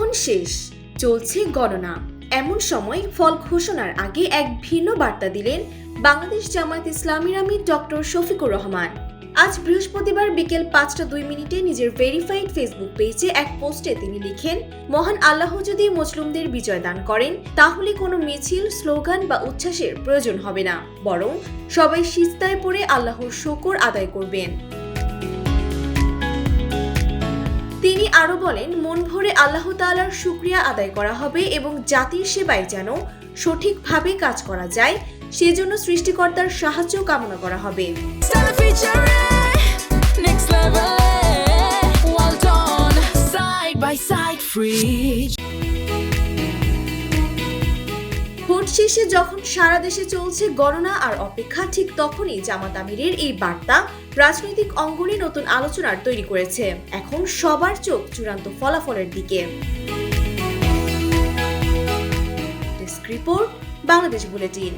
এখন শেষ, চলছে গণনা। এমন সময় ফল ঘোষণার আগে এক ভিন্ন বার্তা দিলেন বাংলাদেশ জামায়াত ইসলামীর আমির ডক্টর শফিকুর রহমান। আজ বৃহস্পতিবার বিকেল 5টা 2 মিনিটে নিজের ভেরিফাইড ফেসবুক পেজে এক পোস্টে তিনি লিখেন, মহান আল্লাহ যদি মজলুমদের বিজয় দান করেন তাহলে কোনো মিছিল, স্লোগান বা উচ্ছ্বাসের প্রয়োজন হবে না, বরং সবাই সিজদায় পড়ে আল্লাহর শুকর আদায় করবেন। তিনি আরো বলেন, মন ভরে আল্লাহ তাআলার শুকরিয়া আদায় করা হবে এবং জাতির সেবায় যেন সঠিকভাবে কাজ করা যায় সেজন্য সৃষ্টিকর্তার সাহায্য কামনা করা হবে। ভোট শেষে যখন সারা দেশে চলছে গণনা আর অপেক্ষা, ঠিক তখনই জামাত আমিরের এই বার্তা রাজনৈতিক অঙ্গনে নতুন আলোচনার তৈরি করেছে। এখন সবার চোখ চূড়ান্ত ফলাফলের দিকে। Desk report, Bangladesh bulletin.